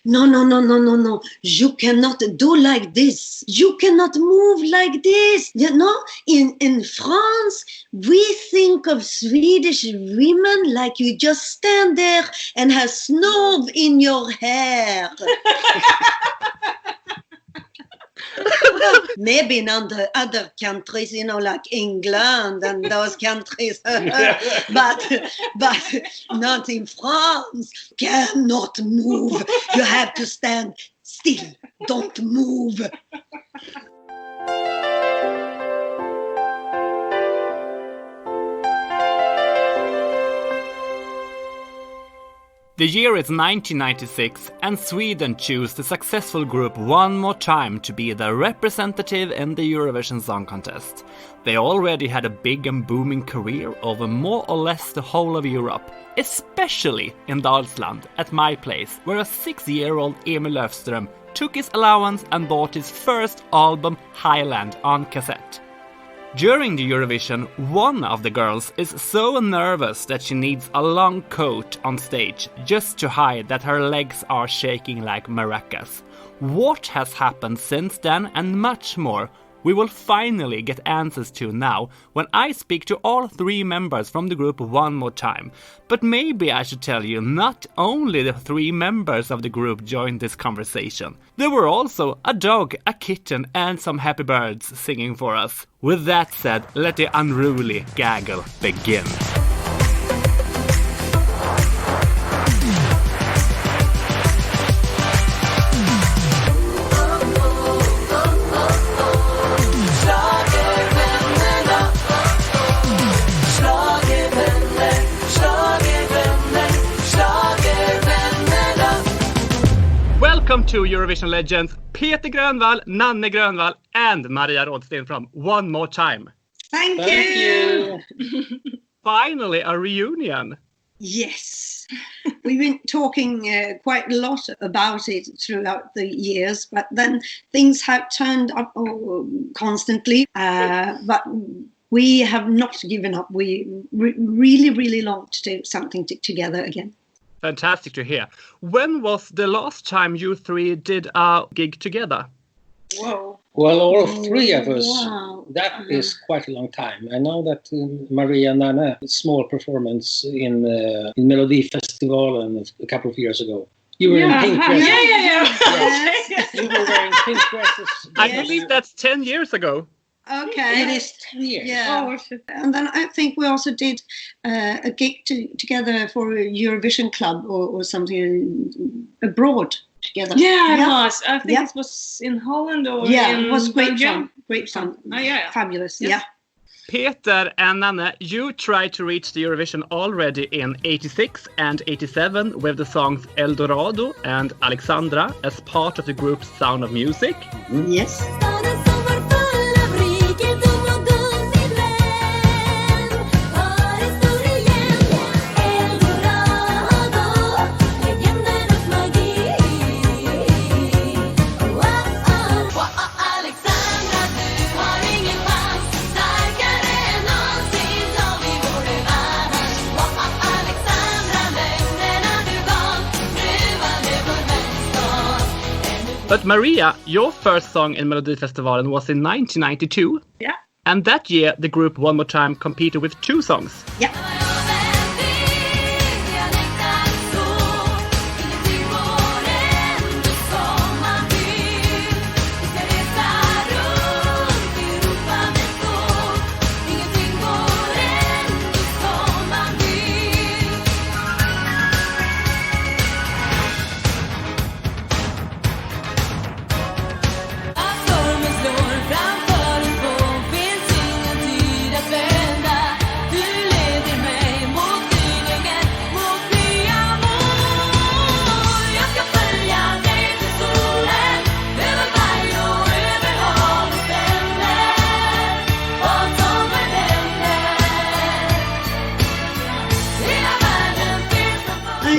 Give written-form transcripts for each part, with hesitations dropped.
no, no, no, no, no, no. You cannot do like this. You cannot move like this. You know, in France, we think of Swedish women like you just stand there and have snow in your hair. Maybe in other countries, you know, like England and those countries, but not in France. Cannot move. You have to stand still. Don't move. The year is 1996 and Sweden chose the successful group One More Time to be the representative in the Eurovision Song Contest. They already had a big and booming career over more or less the whole of Europe, especially in Dalsland, at my place, where a 6-year-old Emil Löfström took his allowance and bought his first album Highland on cassette. During the Eurovision, one of the girls is so nervous that she needs a long coat on stage just to hide that her legs are shaking like maracas. What has happened since then and much more we will finally get answers to now when I speak to all 3 members from the group One More Time. But maybe I should tell you not only the 3 members of the group joined this conversation. There were also a dog, a kitten and some happy birds singing for us. With that said, let the unruly gaggle begin. Welcome to Eurovision legends Peter Grönvall, Nanne Grönvall and Maria Rådsten from One More Time. Thank you. Finally a reunion. Yes. We've been talking quite a lot about it throughout the years, but then things have turned up constantly. But we have not given up. We really long to do something together again. Fantastic to hear. When was the last time you 3 did a gig together? Whoa. Well, all 3 of us, wow. That is quite a long time. I know that Maria and Anna, a small performance in Melody Festival and a couple of years ago. You were in pink dresses. Yeah. You were wearing pink dresses. I believe that's 10 years ago. Okay. It is 10 years. Yeah. Oh, and then I think we also did a gig together for a Eurovision club or something abroad together. Yeah, it was. I think it was in Holland or in it was great Belgium. fun. Great fun. Oh, yeah. Fabulous. Yes. Yeah. Peter and Nanne, you tried to reach the Eurovision already in 86 and 87 with the songs El Dorado and Alexandra as part of the group's Sound of Music. Mm-hmm. Yes. But Maria, your first song in Melodifestivalen was in 1992. Yeah. And that year, the group One More Time competed with 2 songs. Yeah.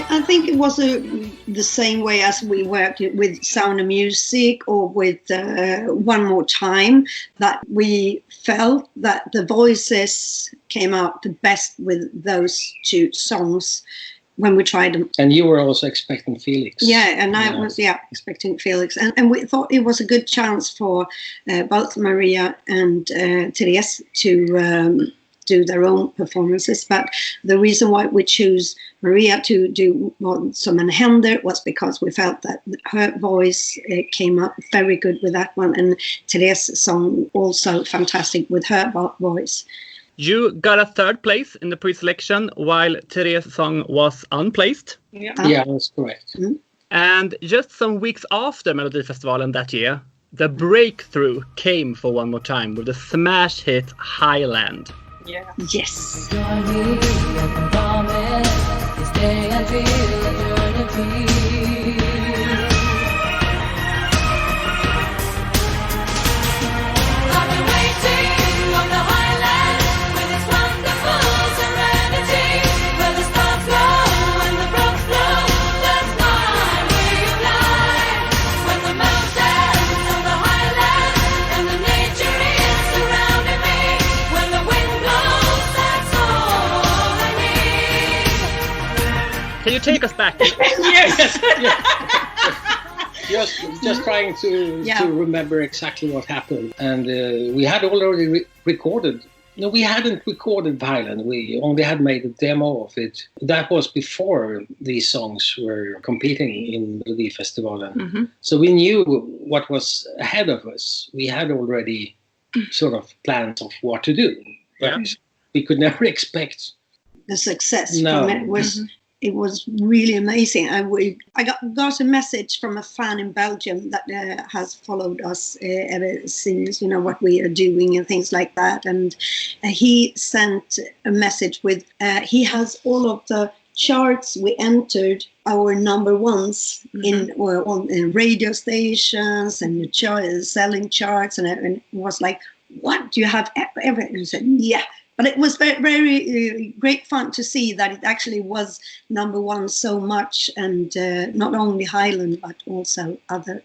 I think it was the same way as we worked with Sound of Music or with One More Time, that we felt that the voices came out the best with those 2 songs. when we tried them. And you were also expecting Felix. Yeah, and I was expecting Felix. And we thought it was a good chance for both Maria and Therese to do their own performances. But the reason why we choose Maria to do Som en händer was because we felt that her voice came up very good with that one, and Therese sang also fantastic with her voice. You got a third place in the pre-selection, while Therese's song was unplaced. Yeah, that's correct. Mm-hmm. And just some weeks after Melodifestivalen that year, the breakthrough came for One More Time with the smash hit Highland. Yeah. Yes. Can you take us back? Yes. Just trying to remember exactly what happened. And we had already recorded. No, we hadn't recorded Highland. We only had made a demo of it. That was before these songs were competing in Melodifestivalen. Mm-hmm. So we knew what was ahead of us. We had already sort of plans of what to do. But we could never expect the success from it was... Mm-hmm. It was really amazing. I got a message from a fan in Belgium that has followed us ever since, what we are doing and things like that. And he sent a message with, he has all of the charts we entered, our number ones in radio stations and selling charts. And it was like, what, do you have everything? And I said, yeah. But it was very, very great fun to see that it actually was number one so much, and not only Highland, but also other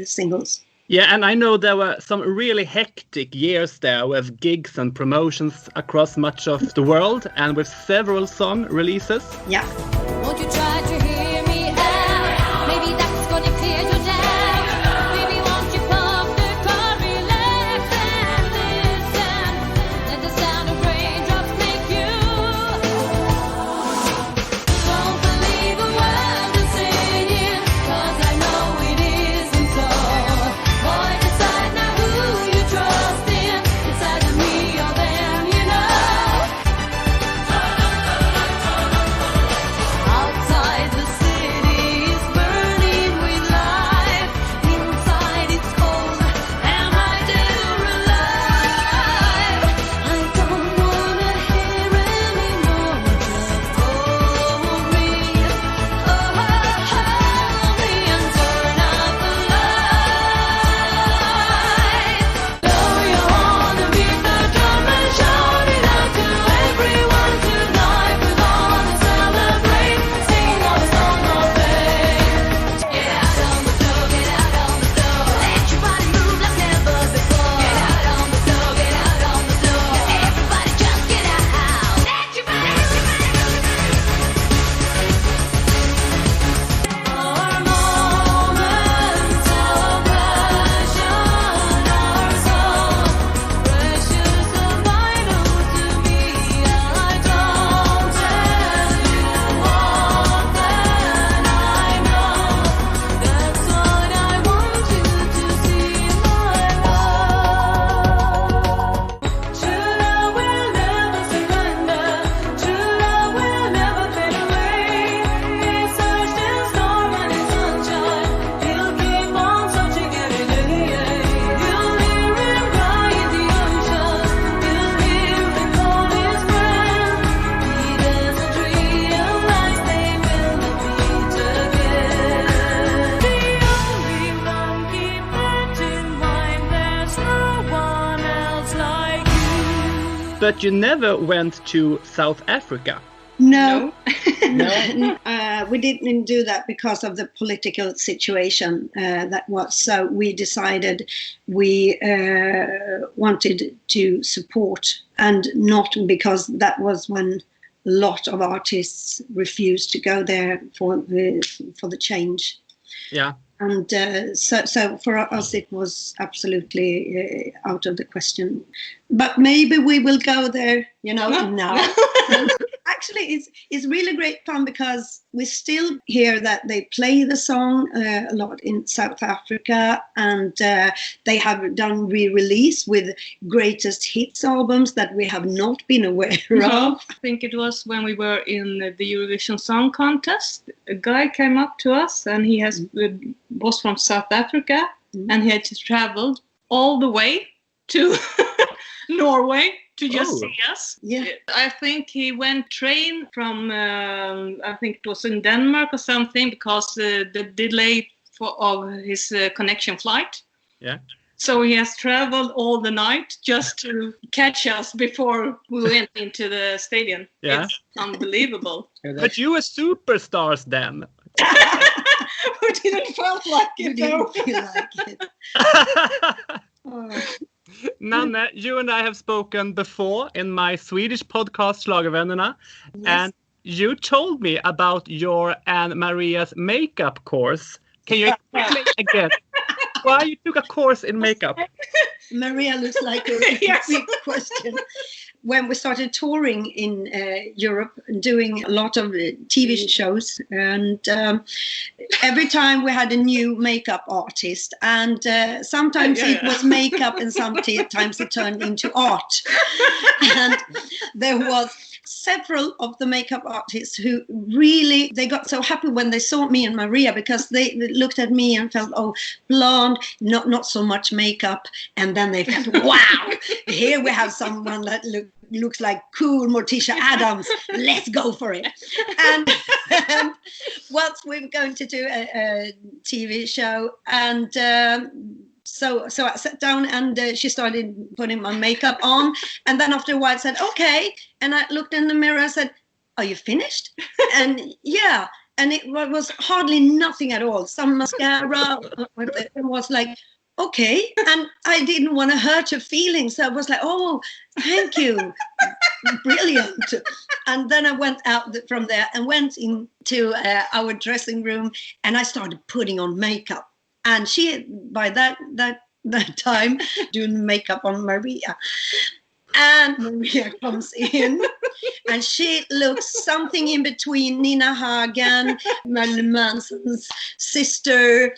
singles. Yeah, and I know there were some really hectic years there with gigs and promotions across much of the world, and with several song releases. Yeah. Won't you try to hear me out? Maybe that's gonna clear you down. Maybe won't you pop the car, relax and listen. Let the sound of raindrops make you. Don't believe a word they're saying, 'cause I know it isn't so. Boy, decide now who you trust in. It's either me or them, Outside the city is burning with life. Inside it's cold. Am I still alive? I don't wanna hear anymore. Just hold me, hold me and turn out the light. Blow your horn and beat the drum and shout it out to everyone tonight. We're gonna celebrate, sing our song of faith. Get out on the floor, get out on the floor. Let your body move like never before. Get out on the floor, get out on the floor. Everybody just get out. Let your body move. Our moments of passion are so precious and vital to me. I don't tell you more than I know. That's what I want you to see, my love. True love will never surrender. True love will never fade away. It's searched in storm and in sunshine. He'll keep on searching every day. You'll hear him cry in the ocean. You'll hear him call his friend. He doesn't realize they will not meet again. The only one, keep that in mind. There's no one else like you. But you never went to South Africa. No. No? We didn't do that because of the political situation that was. So we decided we wanted to support, and not because that was when lot of artists refused to go there for the change. Yeah. And so for us, it was absolutely out of the question. But maybe we will go there, now. Actually, it's really great fun because we still hear that they play the song a lot in South Africa, and they have done re-release with greatest hits albums that we have not been aware of. I think it was when we were in the Eurovision Song Contest. A guy came up to us, and he was from South Africa, and he had traveled all the way to Norway to just see us. Yeah. I think he went train from, I think it was in Denmark or something, because the delay of his connection flight. Yeah. So he has traveled all the night just to catch us before we went into the stadium. Yeah. It's unbelievable. But you were superstars then. We didn't feel like You it though. didn't feel like it. Oh. Nanne, you and I have spoken before in my Swedish podcast Schlagervännerna, and you told me about your and Maria's makeup course. Can you explain again why you took a course in makeup? Maria looks like a big question. When we started touring in Europe, doing a lot of TV shows, and every time we had a new makeup artist, and sometimes it was makeup, and sometimes it turned into art. And there was several of the makeup artists who really, they got so happy when they saw me and Maria, because they looked at me and felt, oh, blonde, not so much makeup, and then they felt, wow, here we have someone that looks like cool Morticia Adams. Let's go for it. And once we were going to do a TV show, and so I sat down, and she started putting my makeup on, and then after a while I said, okay, and I looked in the mirror and said, are you finished? And yeah, and it was hardly nothing at all. Some mascara. It was like, okay. And I didn't want to hurt her feelings. So I was like, oh, thank you. Brilliant. And then I went out from there and went into our dressing room, and I started putting on makeup. And she, by that time, doing makeup on Maria. And Maria comes in, and she looks something in between Nina Hagen, Marilyn Manson's sister,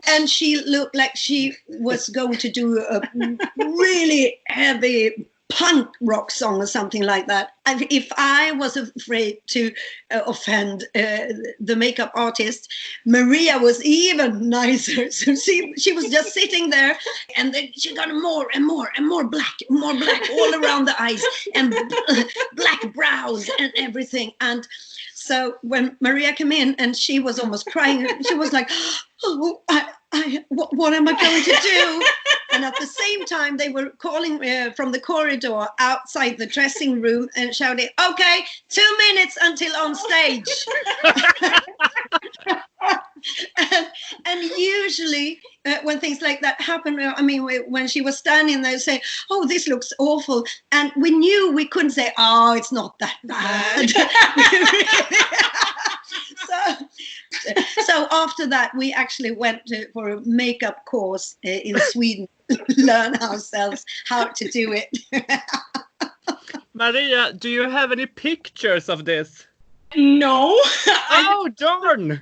and she looked like she was going to do a really heavy punk rock song or something like that. And if I was afraid to offend the makeup artist, Maria was even nicer. So she was just sitting there, and then she got more and more black all around the eyes, and black brows and everything. And so when Maria came in, and she was almost crying, she was like, oh, what am I going to do? And at the same time, they were calling from the corridor outside the dressing room and shouting, okay, 2 minutes until on stage. And usually when things like that happen, I mean, when she was standing there saying, oh, this looks awful. And we knew we couldn't say, oh, it's not that bad. So after that, we actually went for a makeup course in Sweden, learn ourselves how to do it. Maria, do you have any pictures of this? No. Oh, darn!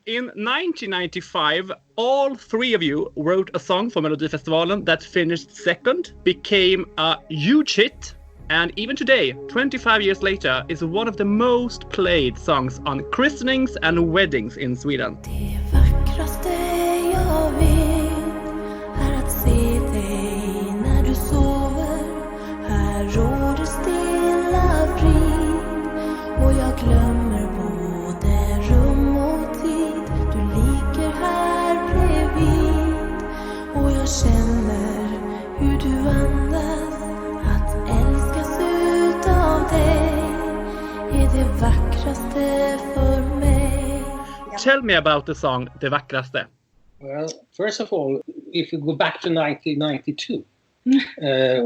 In 1995, all three of you wrote a song for Melodifestivalen that finished second, became a huge hit, and even today, 25 years later, is one of the most played songs on christenings and weddings in Sweden. Det vackraste jag vet är att se dig när du sover. Här råder stilla frid, och jag glömmer både rum och tid. Du ligger här bredvid, och jag känner hur du andas. Att älskas utav dig är det vackraste för mig. Tell me about the song Det vackraste. Well, first of all, if you go back to 1992,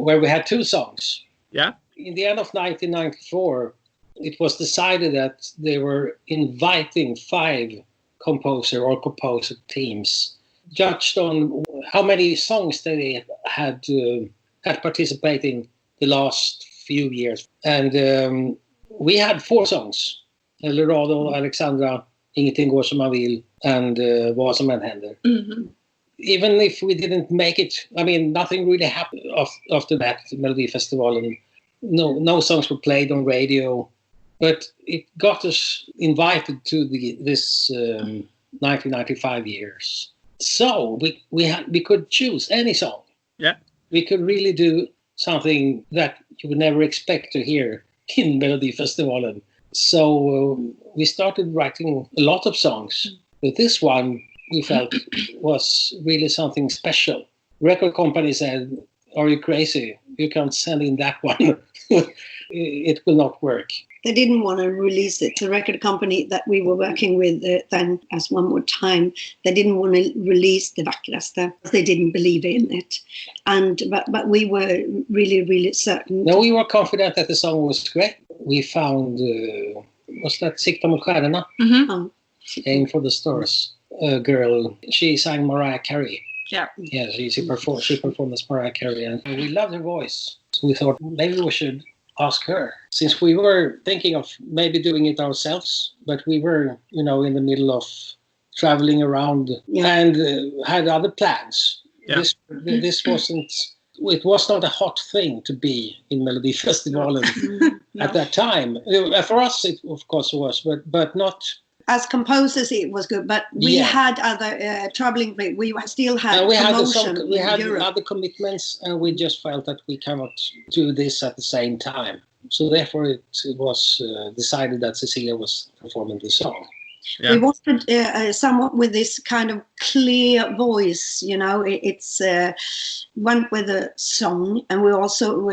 where we had two songs, Yeah. In the end of 1994, it was decided that they were inviting 5 composer teams, judged on how many songs they had participating the last few years. And we had 4 songs. Eldorado, Alexandra, Ingenting går som man vill, and Vad som än händer. Mhm. Even if we didn't make it, I mean, nothing really happened after that Melodifestival. And no songs were played on radio. But it got us invited to this 1995 years. So we could choose any song. Yeah. We could really do something that you would never expect to hear in Melodifestivalen. So we started writing a lot of songs. But this one we felt was really something special. Record company said, "Are you crazy? You can't send in that one. It will not work." They didn't want to release it. The record company that we were working with then, as One More Time, they didn't want to release Det vackraste. They didn't believe in it. But we were really, really certain. No, we were confident that the song was great. We found, was that Sikta mot stjärnorna? Mhm. Aim for the Stars. A girl, she sang Mariah Carey. Yeah. Yeah, she performed as Mariah Carey. And we loved her voice. So we thought maybe we should ask her. Since we were thinking of maybe doing it ourselves, but we were, in the middle of traveling around and had other plans. Yeah. This wasn't, it was not a hot thing to be in Melodifestivalen at that time. For us, it of course was, but not. As composers, it was good, but we had other troubling. We still had promotion we had in Europe. other commitments, and we just felt that we cannot do this at the same time. So therefore, it was decided that Cecilia was performing the song. Yeah. We wanted someone with this kind of clear voice. It's went with a song, and we also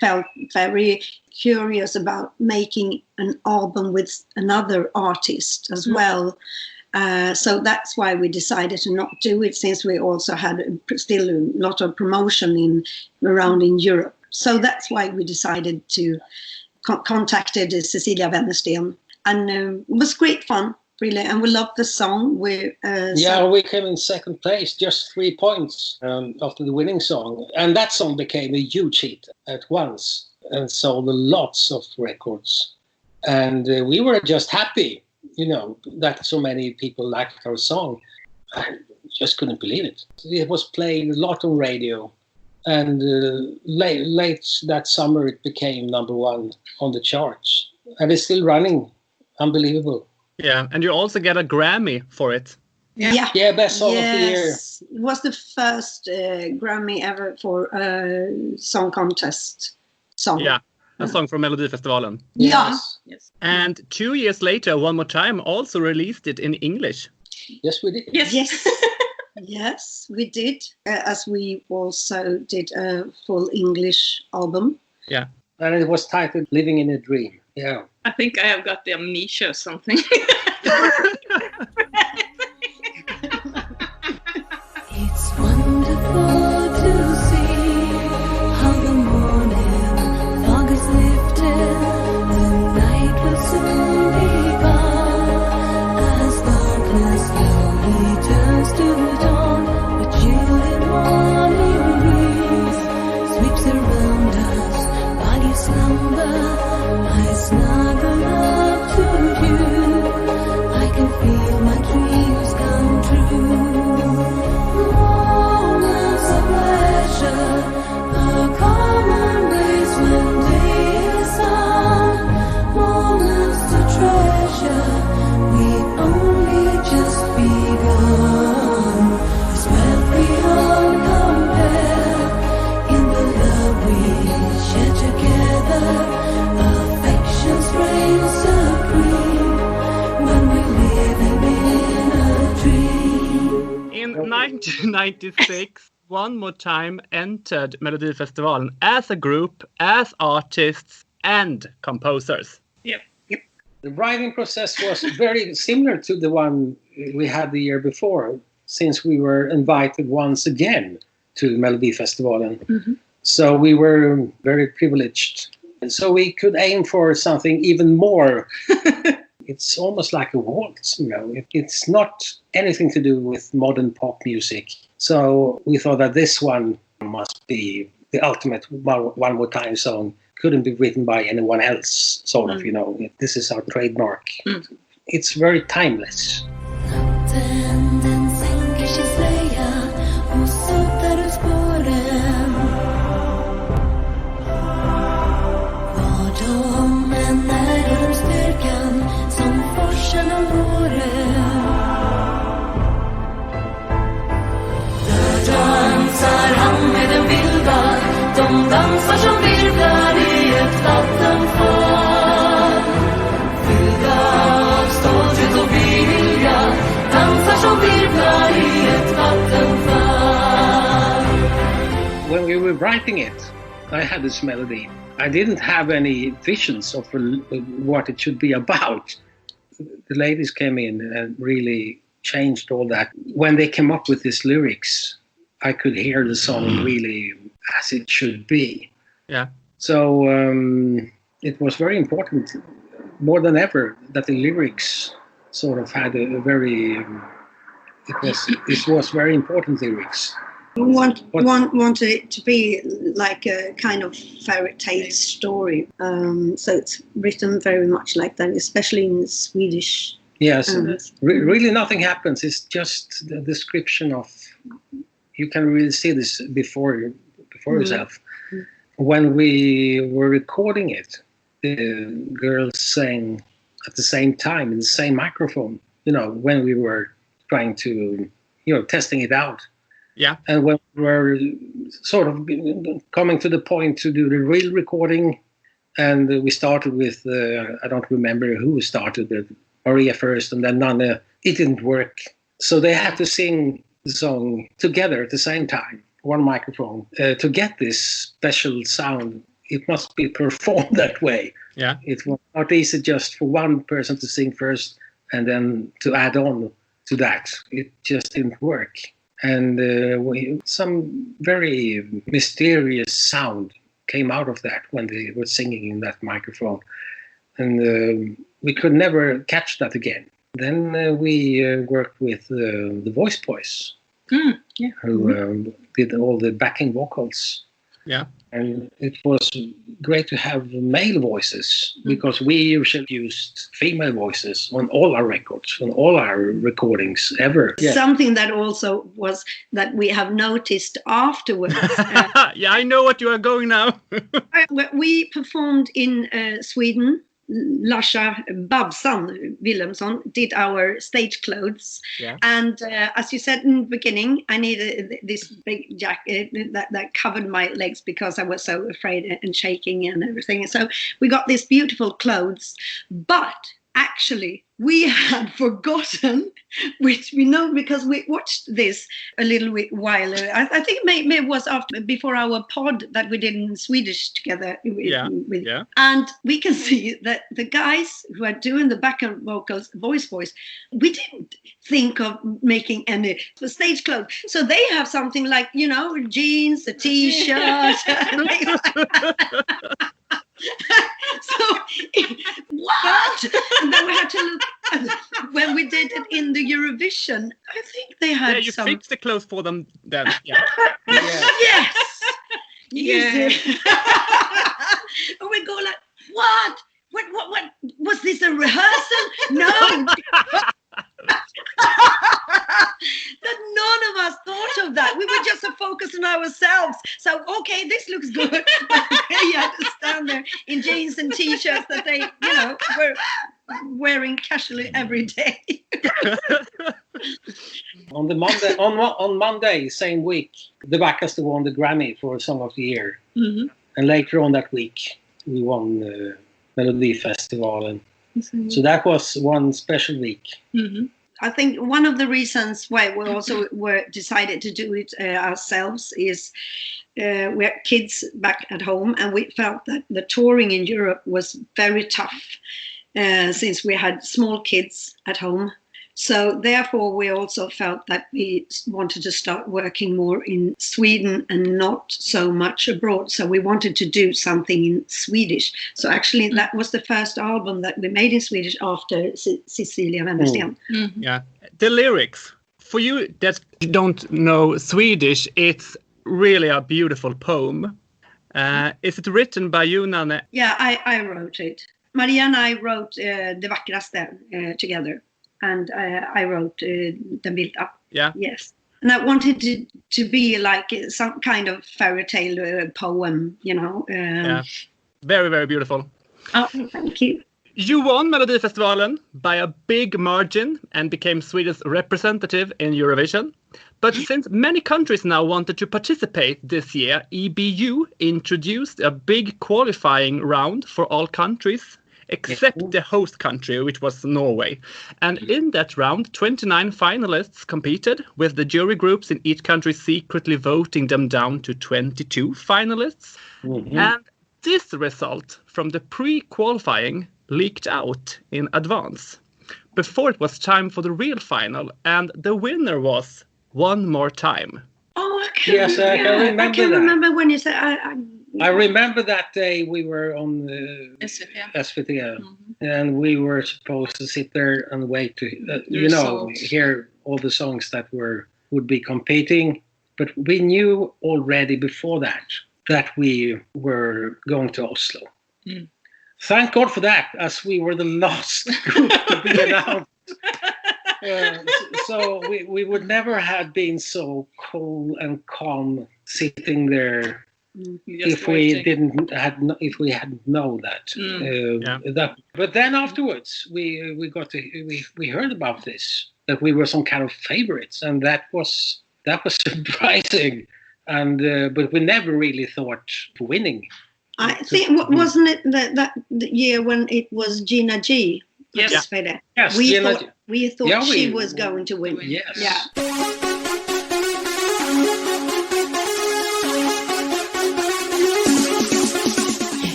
felt very curious about making an album with another artist as well. So that's why we decided to not do it, since we also had still a lot of promotion around in Europe. So that's why we decided to contacted Cecilia Wennersten. And it was great fun, really. And we loved the song. We came in second place, just 3 points after the winning song. And that song became a huge hit at once and sold lots of records. And we were just happy, that so many people liked our song. I just couldn't believe it. It was played a lot on radio. And late that summer, it became #1 on the charts. And it's still running. Unbelievable. Yeah, and you also get a Grammy for it. Yeah, best song of the year. It was the first Grammy ever for a song contest song. Yeah, a song from Melodifestivalen. Yes. And 2 years later, One More Time also released it in English. Yes, we did. Yes. Yes, we did. As we also did a full English album. Yeah. And it was titled Living in a Dream. Yeah. I think I have got the amnesia or something. It's wonderful to see how the morning fog is lifted. The night will soon be gone as darkness slowly turns to dawn. A chilling morning breeze sweeps around us while you slumber. I snuggle up to you. I can feel my dreams come true. Moments of pleasure, the commonplace when day is on. Moments to treasure, we've only just begun. This wealth beyond compare in the love we share together. Affections reign supreme when we're living in a dream. In 1996, One More Time entered Melodifestivalen as a group, as artists and composers. The writing process was very similar to the one we had the year before, since we were invited once again to Melodifestivalen. So we were very privileged. And so we could aim for something even more. It's almost like a waltz, you know. It's not anything to do with modern pop music. So we thought that this one must be the ultimate one more time song. Couldn't be written by anyone else, sort of, you know. This is our trademark. It's very timeless. Den sänker sin slöja och suttar ut spåren. Var de än är de styrkan som forsen om våren. Där dansar han med den vilda. De dansar som virvlar i ett vattenfall. Fyllda av stolthet och vilja. Dansar som virvlar i ett vattenfall. When we were writing it, I had this melody. I didn't have any visions of what it should be about. The ladies came in and really changed all that. When they came up with these lyrics, I could hear the song really as it should be. Yeah. So it was very important, more than ever, that the lyrics sort of had a very... It was very important lyrics. We wanted it to be like a kind of fairy tale story. So it's written very much like that, especially in Swedish. Yes, really nothing happens. It's just the description of... You can really see this before yourself. When we were recording it, the girls sang at the same time in the same microphone, you know, when we were trying to, you know, testing it out. Yeah. And when we were sort of coming to the point to do the real recording, and we started with, I don't remember who started it, Maria first and then Nanne, it didn't work. So they had to sing the song together at the same time, one microphone. To get this special sound, it must be performed that way. Yeah. It was not easy just for one person to sing first and then to add on to that. It just didn't work. And some very mysterious sound came out of that when they were singing in that microphone. And we could never catch that again. Then we worked with the Voice Boys, who did all the backing vocals. Yeah. And it was great to have male voices, because we usually used female voices on all our records, on all our recordings ever. Yeah. Something that also was that we have noticed afterwards. Yeah, I know what you are going now. We performed in Sweden. Lasha Babsan Wilhelmsson did our stage clothes. Yeah. And as you said in the beginning, I needed this big jacket that covered my legs because I was so afraid and shaking and everything. So we got these beautiful clothes, but actually we had forgotten, which we know because we watched this a little while. I think maybe it was before our pod that we did in Swedish together. And we can see that the guys who are doing the backup vocals, voice, we didn't think of making any stage clothes. So they have something like, you know, jeans, a t-shirt. So what? And then we had to look when we did it in the Eurovision. I think they had you fixed the clothes for them then. Yeah. Yes. Yes. And we go like, what? What? Was this a rehearsal? No. That none of us thought of that. We were just so focused on ourselves. So, okay, this looks good. You had to stand there in jeans and t-shirts that they, you know, were wearing casually every day. On Monday, same week, the Vackaste won the Grammy for Song of the Year. Mm-hmm. And later on that week, we won the Melody Festival. And so that was one special week. Mm-hmm. I think one of the reasons why we also were decided to do it ourselves is we're kids back at home, and we felt that the touring in Europe was very tough since we had small kids at home. So therefore, we also felt that we wanted to start working more in Sweden and not so much abroad. So we wanted to do something in Swedish. So actually, that was the first album that we made in Swedish after Cecilia Wennersten. Yeah. The lyrics, for you that don't know Swedish, it's really a beautiful poem. Is it written by you, Nanne? Yeah, I wrote it. Maria and I wrote Det vackraste together. And I wrote Den vilda. Yeah. Yes. And I wanted to be like some kind of fairy tale poem, you know. Yeah. Very, very beautiful. Oh, thank you. You won Melodifestivalen by a big margin and became Sweden's representative in Eurovision. But since many countries now wanted to participate this year, EBU introduced a big qualifying round for all countries, except the host country, which was Norway. And in that round, 29 finalists competed, with the jury groups in each country secretly voting them down to 22 finalists. And this result from the pre-qualifying leaked out in advance, before it was time for the real final, and the winner was One More Time. Oh, I can remember when you said... I remember that day we were on SVT, and we were supposed to sit there and wait to, hear all the songs that would be competing. But we knew already before that we were going to Oslo. Thank God for that, as we were the last group to be announced. So we would never have been so cool and calm sitting there if we hadn't known that. But then afterwards we heard about this, that we were some kind of favorites, and that was surprising. And but we never really thought of winning. I think wasn't it that the year when it was Gina G? Yes. Yes, we thought she was going to win. Yes. Yeah.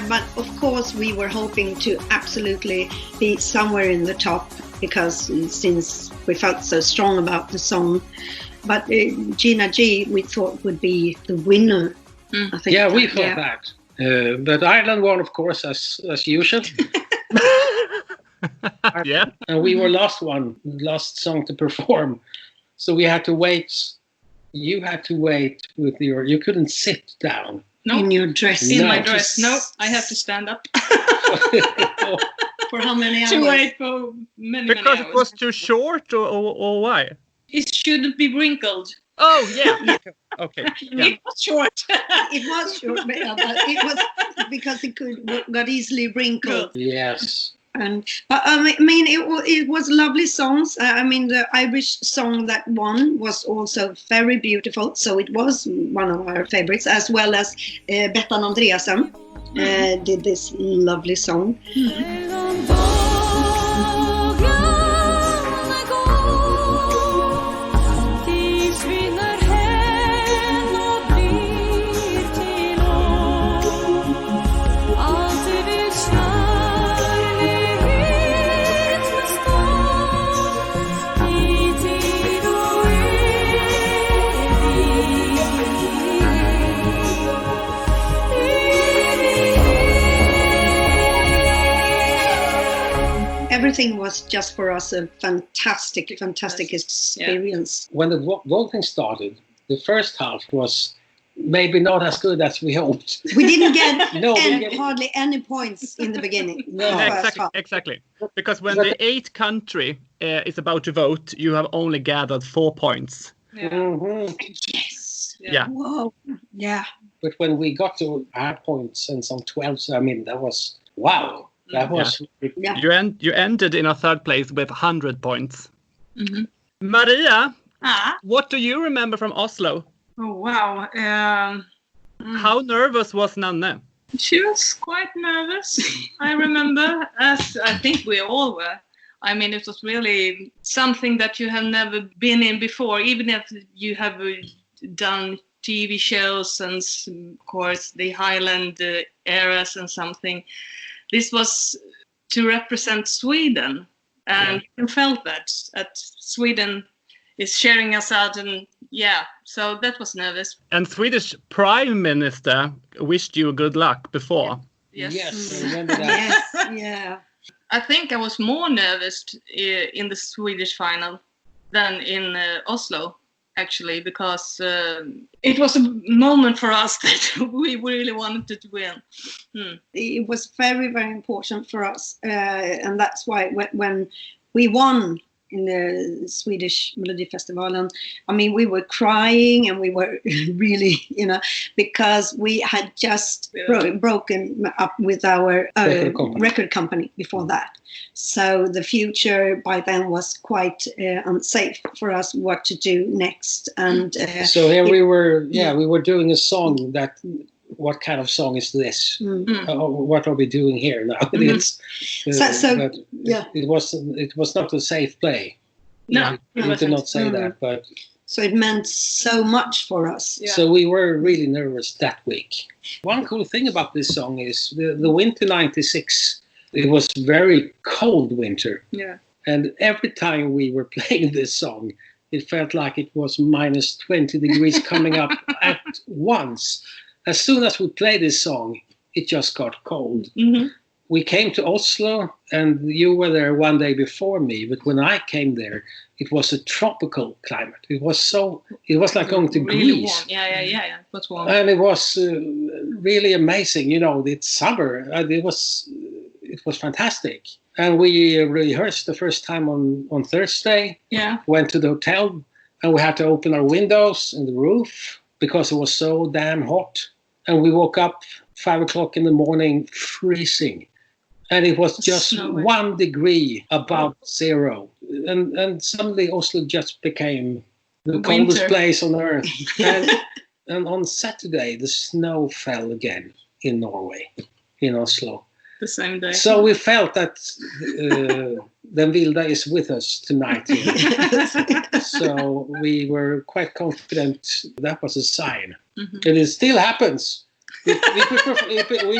But of course, we were hoping to absolutely be somewhere in the top, because since we felt so strong about the song. But Gina G, we thought would be the winner. I think. Yeah, we thought that. But Ireland won, of course, as usual. Yeah. And we were last song to perform. So we had to wait. You had to wait you couldn't sit down. No. In your dress. In my dress. No, I have to stand up. For how many hours? To wait for many Because hours. it was too short, or why? It shouldn't be wrinkled. Oh, yeah. Okay. Yeah. It was short. It was short, but it was because it got easily wrinkled. Yes. But I mean, it was lovely songs. I mean, the Irish song that won was also very beautiful. So it was one of our favorites, as well as Bettan Andreasen did this lovely song. Everything was just for us a fantastic experience. When the voting started, the first half was maybe not as good as we hoped. We didn't get hardly any points in the beginning. No. Exactly. Because when the 8th country is about to vote, you have only gathered 4 points. Yes. Yeah. Whoa. Yeah. But when we got to our points and some 12s, I mean, that was wow. That was You ended in a 3rd place with 100 points. Maria, what do you remember from Oslo? Oh, wow. How nervous was Nanne? She was quite nervous, I remember, as I think we all were. I mean, it was really something that you have never been in before, even if you have done TV shows and, of course, the Highland eras and something. This was to represent Sweden And you felt that Sweden is sharing us out, and so that was nervous. And Swedish Prime Minister wished you good luck before. Yes. Yes, I remember that. Yes, yeah. I think I was more nervous in the Swedish final than in Oslo, actually, because it was a moment for us that we really wanted to win. It was very, very important for us. And that's why when we won in the Swedish Melodifestivalen, I mean, we were crying and we were really, because we had just broken up with our record company before that. So the future by then was quite unsafe for us what to do next. And so here we were doing a song that, what kind of song is this? What are we doing here now? It was not a safe play. No, we did not say that, but so it meant so much for us. Yeah. So we were really nervous that week. One cool thing about this song is the winter '96. It was very cold winter. Yeah. And every time we were playing this song, it felt like it was minus 20 degrees coming up at once. As soon as we played this song, it just got cold. Mm-hmm. We came to Oslo, and you were there one day before me. But when I came there, it was a tropical climate. It was like going to really Greece. Warm. Yeah. It was warm. And it was really amazing. It's summer. It was fantastic. And we rehearsed the first time on Thursday. Yeah. Went to the hotel, and we had to open our windows and the roof because it was so damn hot. And we woke up 5 o'clock in the morning, freezing. And it was just 1 degree above zero. And suddenly Oslo just became the coldest place on earth. And on Saturday, the snow fell again in Norway, in Oslo. The same day. So we felt that Den Vilda is with us tonight. So we were quite confident that was a sign. Mm-hmm. And it still happens. We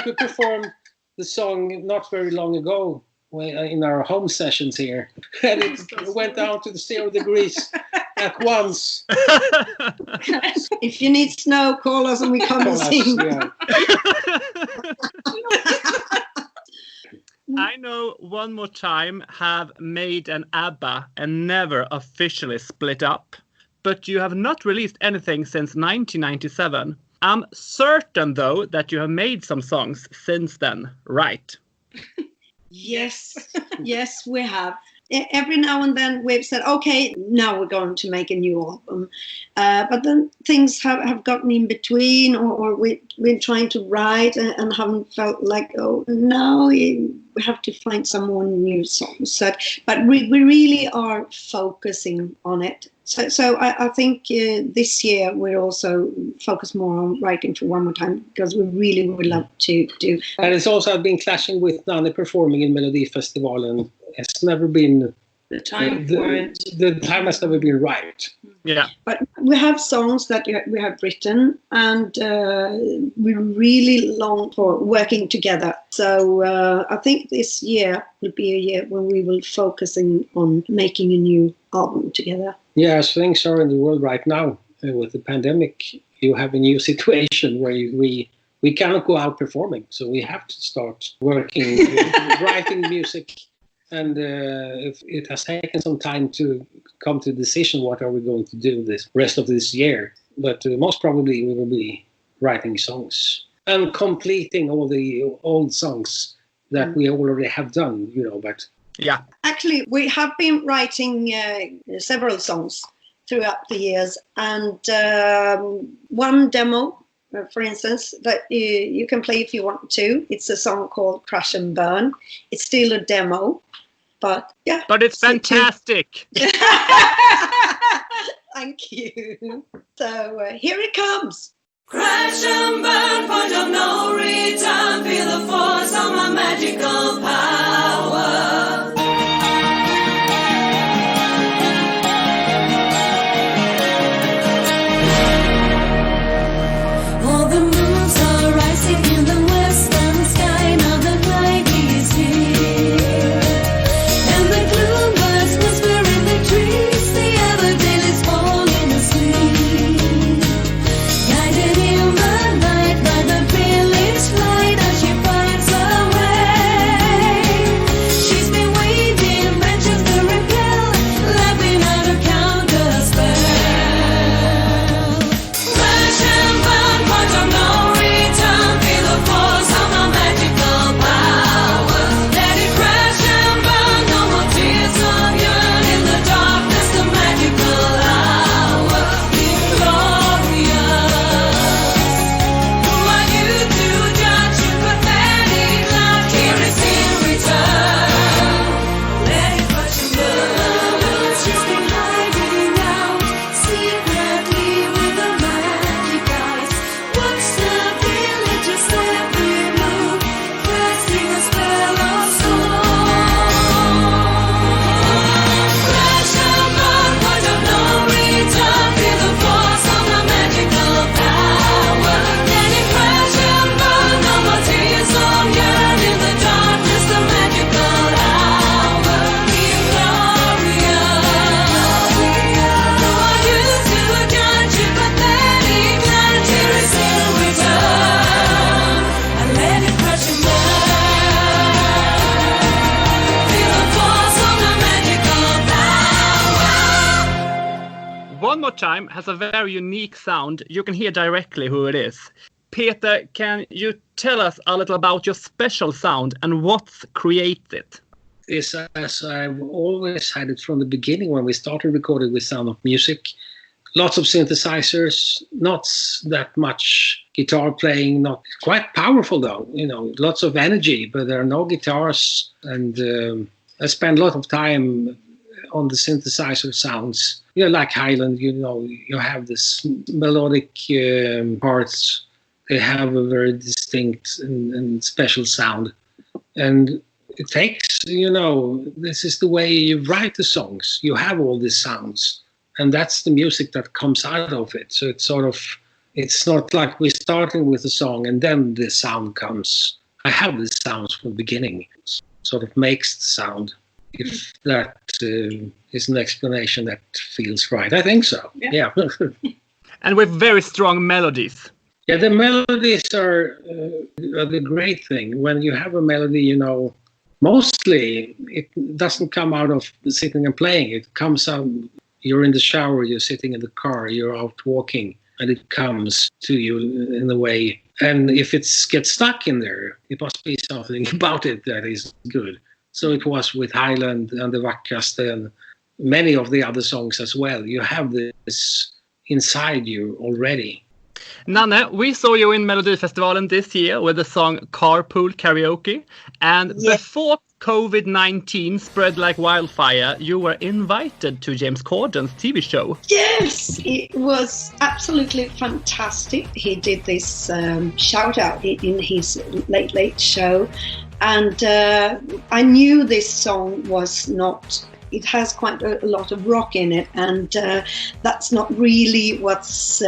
could perform the song not very long ago in our home sessions here. And it went down to the 0 degrees at once. If you need snow, call us and we come and sing. Yeah. I know One More Time have made an ABBA and never officially split up. But you have not released anything since 1997. I'm certain, though, that you have made some songs since then, right? Yes, we have. Every now and then we've said, okay, now we're going to make a new album. But then things have gotten in between, or we've been trying to write and haven't felt like, oh, now we have to find some more new songs. But we really are focusing on it. So I think this year we're also focused more on writing for One More Time, because we really would love to do. And it's also been clashing with Nanne performing in Melodifestivalen. It's never been the time for it. The time has never been right. Yeah. But we have songs that we have written, and we really long for working together. So I think this year will be a year when we will focusing on making a new album together. Yeah, as things are in the world right now, with the pandemic, you have a new situation where we cannot go out performing. So we have to start working, writing music. And it has taken some time to come to a decision what are we going to do this rest of this year. But most probably we will be writing songs and completing all the old songs that we already have done, but... Yeah. Actually, we have been writing several songs throughout the years. And one demo, for instance, that you can play if you want to. It's a song called Crash and Burn. It's still a demo. But yeah. But it's fantastic. Thank you. So here it comes. Crash and burn, point of no return. Feel the force of my magical power. All the moons are rising in the western sky. Now the night is here, and the glue One More Time has a very unique sound. You can hear directly who it is. Peter, can you tell us a little about your special sound and what's created? Is as I've always had it from the beginning when we started recording with Sound of Music. Lots of synthesizers, not that much guitar playing, not quite powerful though, lots of energy, but there are no guitars. And I spend a lot of time on the synthesizer sounds. Like Highland, you have this melodic parts. They have a very distinct and special sound. And it takes, this is the way you write the songs. You have all these sounds. And that's the music that comes out of it. So it's not like we're starting with a song and then the sound comes. I have the sounds from the beginning. It sort of makes the sound. If that is an explanation that feels right. I think so. Yeah. And with very strong melodies. Yeah, the melodies are the great thing. When you have a melody, mostly it doesn't come out of sitting and playing. It comes out, you're in the shower, you're sitting in the car, you're out walking, and it comes to you in a way. And if it gets stuck in there, it must be something about it that is good. So it was with Highland and the Vackraste and many of the other songs as well. You have this inside you already. Nanne, we saw you in Melodifestivalen this year with the song Carpool Karaoke. And before COVID-19 spread like wildfire, you were invited to James Corden's TV show. Yes, it was absolutely fantastic. He did this shout out in his Late Late show. And I knew this song was not... It has quite a lot of rock in it, and that's not really what's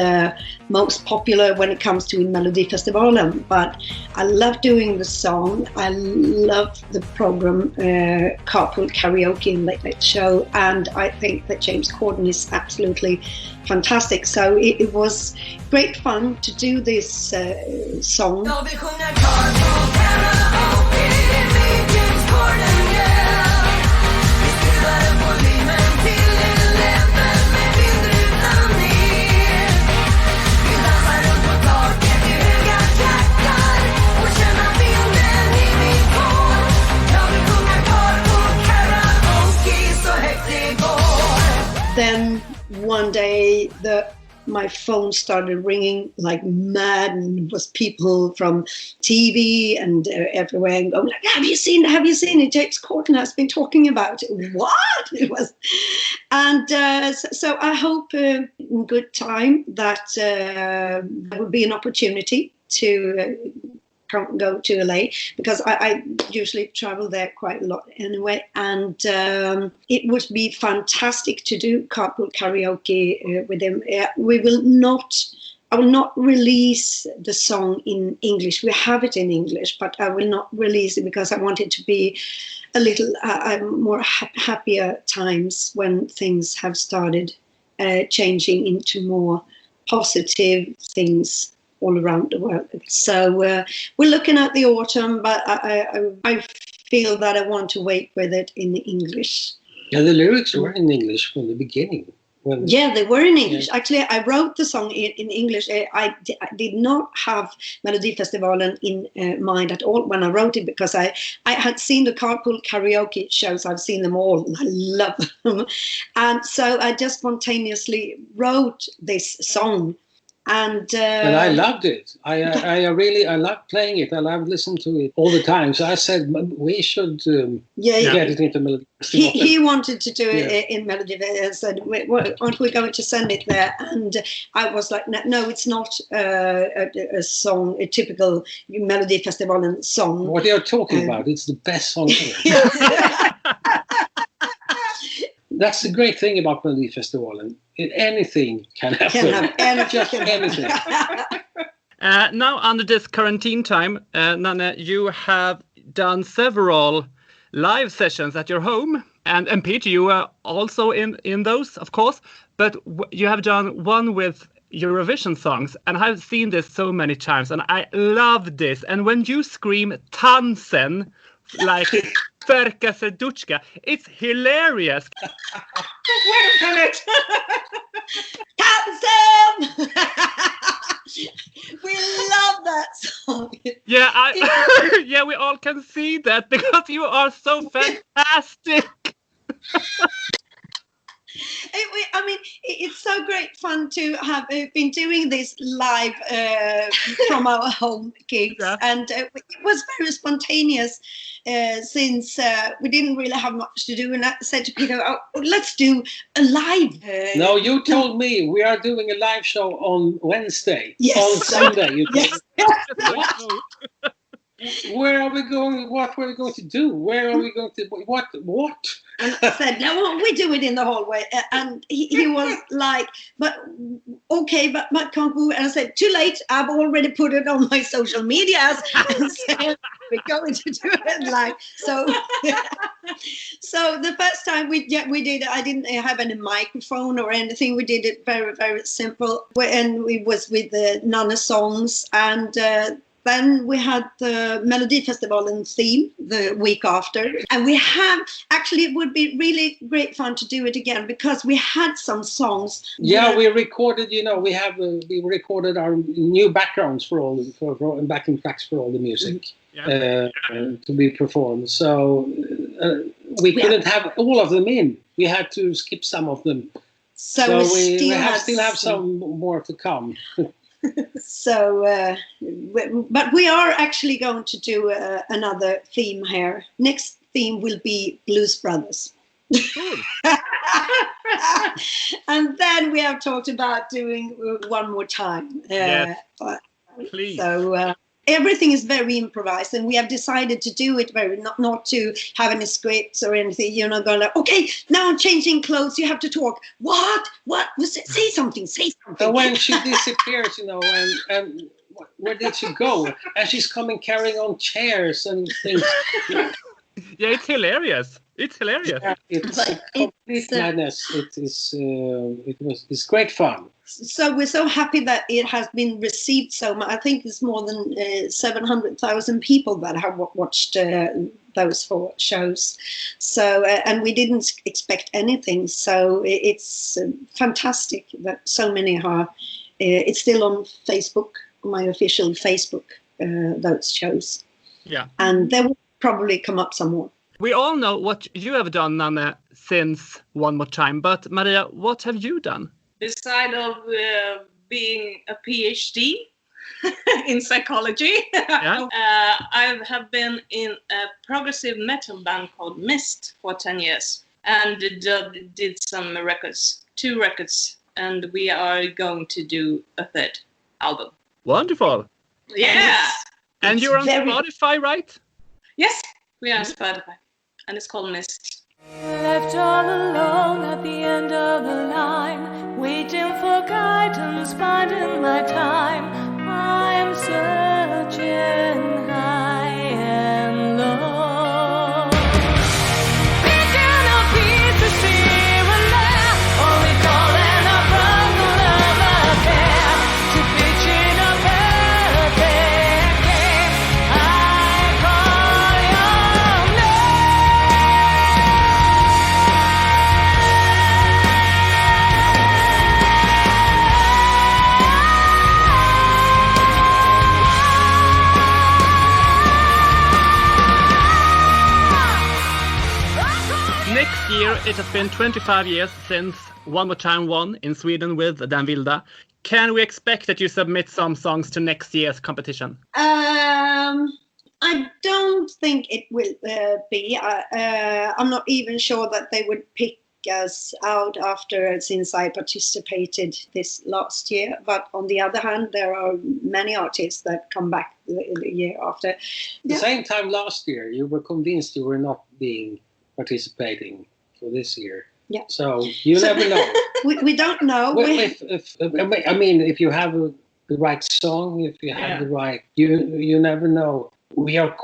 most popular when it comes to Melodifestivalen. But I love doing the song. I love the program Carpool Karaoke in Late Late Show, and I think that James Corden is absolutely fantastic. So it was great fun to do this song. Then one day my phone started ringing like mad, and it was people from TV and everywhere and going like, have you seen it? James Corden has been talking about it. What? It was, and so I hope in good time that there will be an opportunity to go to LA, because I usually travel there quite a lot anyway, and it would be fantastic to do Carpool Karaoke with him. I will not release the song in English. We have it in English, but I will not release it because I want it to be a little more happier times when things have started changing into more positive things all around the world. So we're looking at the autumn, but I feel that I want to wait with it in English. Yeah, the lyrics were in English from the beginning. Yeah, they were in English. Yeah. Actually, I wrote the song in English. I did not have Melodifestivalen in mind at all when I wrote it, because I had seen the Carpool Karaoke shows. I've seen them all, and I love them. And so I just spontaneously wrote this song. And I loved it. I really loved playing it. I loved listening to it all the time. So I said we should get it into Melody. He wanted to do it in Melody. I said, aren't we going to send it there? And I was like, no, it's not a song, a typical Melodifestivalen song. What you're talking about? It's the best song ever. That's the great thing about Melodifestivalen. Anything can happen. Just anything. Now, under this quarantine time, Nanne, you have done several live sessions at your home. And Peter, you were also in those, of course. But you have done one with Eurovision songs. And I've seen this so many times. And I love this. And when you scream Tansen, like... Ferka Serduchka. It's hilarious. Wait a minute. Cancel! We love that song. Yeah, yeah, we all can see that because you are so fantastic. It's so great fun to have been doing this live from our home gigs, Yeah. and it was very spontaneous since we didn't really have much to do. And I said to Peter, "Oh, let's do a live." No, you told me we are doing a live show on Wednesday. Yes. On Sunday. You told Yes. me. Where are we going? What are we going to do? Where are we going to? What? And I said, "No, we do it in the hallway." And he was like, "But okay, but can't we?" And I said, "Too late. I've already put it on my social medias and said we're going to do it live." So, so the first time we did it, I didn't have any microphone or anything. We did it very, very simple, and we was with the Nana songs and. Then we had the Melody Festival in theme the week after. And we have, actually it would be really great fun to do it again because we had some songs. Yeah, we recorded, we recorded our new backgrounds for backing tracks for all the music to be performed. So we couldn't have all of them in. We had to skip some of them. So we still have some more to come. So, but we are actually going to do another theme here. Next theme will be Blues Brothers. And then we have talked about doing one more time. Yes. Please. So everything is very improvised, and we have decided to do it not to have any scripts or anything. You're not going like, okay, now I'm changing clothes. You have to talk. What? Say something. And when she disappears, and where did she go? And she's coming carrying on chairs and things. Yeah, it's hilarious. Yeah, it's complete madness. It's great fun. So we're so happy that it has been received so much. I think it's more than 700,000 people that have watched those 4 shows. So and we didn't expect anything. So it's fantastic that so many are. It's still on Facebook, my official Facebook, those shows. Yeah. And there will probably come up some more. We all know what you have done, Nanne, since One More Time. But Maria, what have you done? Beside of being a PhD in psychology, I have been in a progressive metal band called Mist for 10 years and did some records, 2 records, and we are going to do a 3rd album. Wonderful. Yeah. And you're on Spotify, right? Yes, we are on Spotify, and it's called Mist. Left all alone at the end of the line, waiting for guidance, finding my time. I'm searching high and low, picking up pieces here and there, only calling up from the love affair to pitching a perfect game. I call your Next year, it has been 25 years since One More Time won in Sweden with Dan Wilda. Can we expect that you submit some songs to next year's competition? I don't think it will be. I'm not even sure that they would pick us out since I participated this last year. But on the other hand, there are many artists that come back the year after. The same time last year, you were convinced you were not participating for this year. Yeah. So you never know. we don't know. If you have the right song, if you have the right, you never know. We are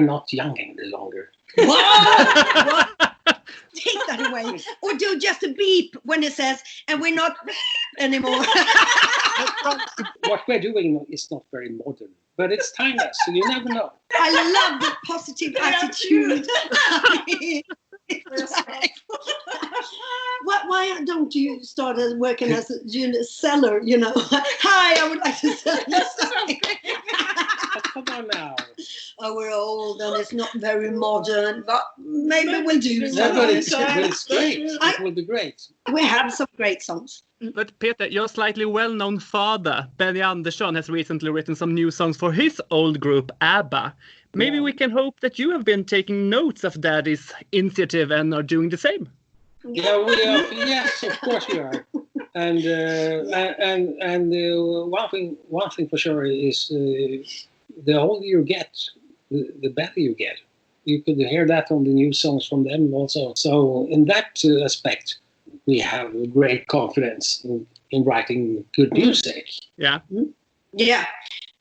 not young any longer. What? Take that away. Or do just a beep when it says, and we're not anymore. What we're doing is not very modern, but it's timeless, so you never know. I love the positive attitude. Why why don't you start working as a seller, you know? Hi, I would like to sell you something. Come on now. Oh, we're old and it's not very modern, but maybe we'll do No, something. but it's great. It will be great. We have some great songs. But Peter, your slightly well-known father, Benny Andersson, has recently written some new songs for his old group, ABBA. Maybe we can hope that you have been taking notes of Daddy's initiative and are doing the same. Yeah, we are. Yes, of course we are. And one thing for sure is the older you get, the better you get. You could hear that on the new songs from them also. So in that aspect, we have great confidence in writing good music. Yeah. Yeah,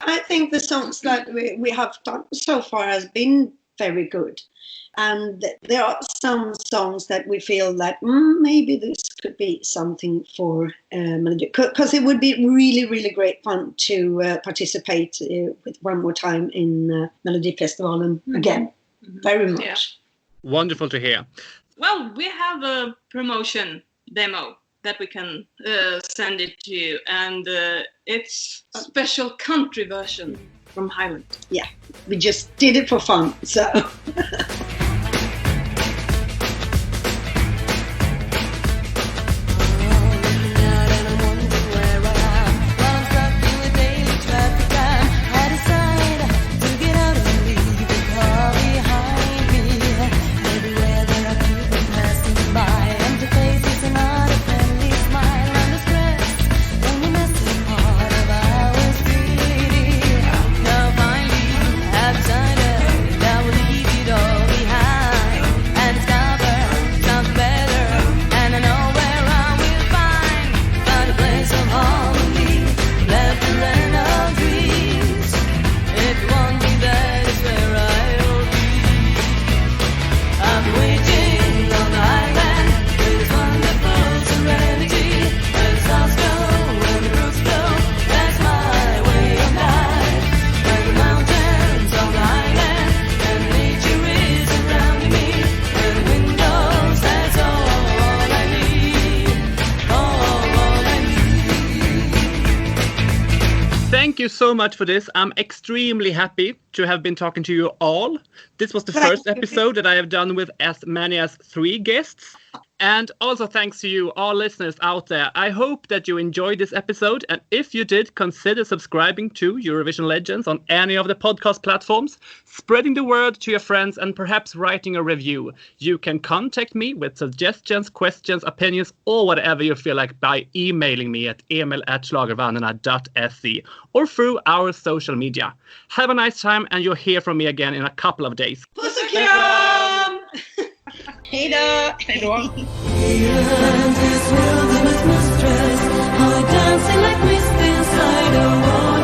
I think the songs that we have done so far has been very good. And there are some songs that we feel that maybe this could be something for Melody. Because it would be really, really great fun to participate with one more time in Melody Festivalen again. Very much. Yeah. Wonderful to hear. Well, we have a promotion demo that we can send it to you, and it's a special country version from Highland. Yeah, we just did it for fun, so... Thank you so much for this. I'm extremely happy to have been talking to you all. This was the first episode that I have done with as many as 3 guests. And also thanks to you, all listeners out there. I hope that you enjoyed this episode. And if you did, consider subscribing to Eurovision Legends on any of the podcast platforms, spreading the word to your friends, and perhaps writing a review. You can contact me with suggestions, questions, opinions, or whatever you feel like by emailing me at emil@schlagervännerna.se or through our social media. Have a nice time, and you'll hear from me again in a couple of days. Puss och kram! Hej då! Hej då! This wilderness mistress, how dancing like mist inside a wall.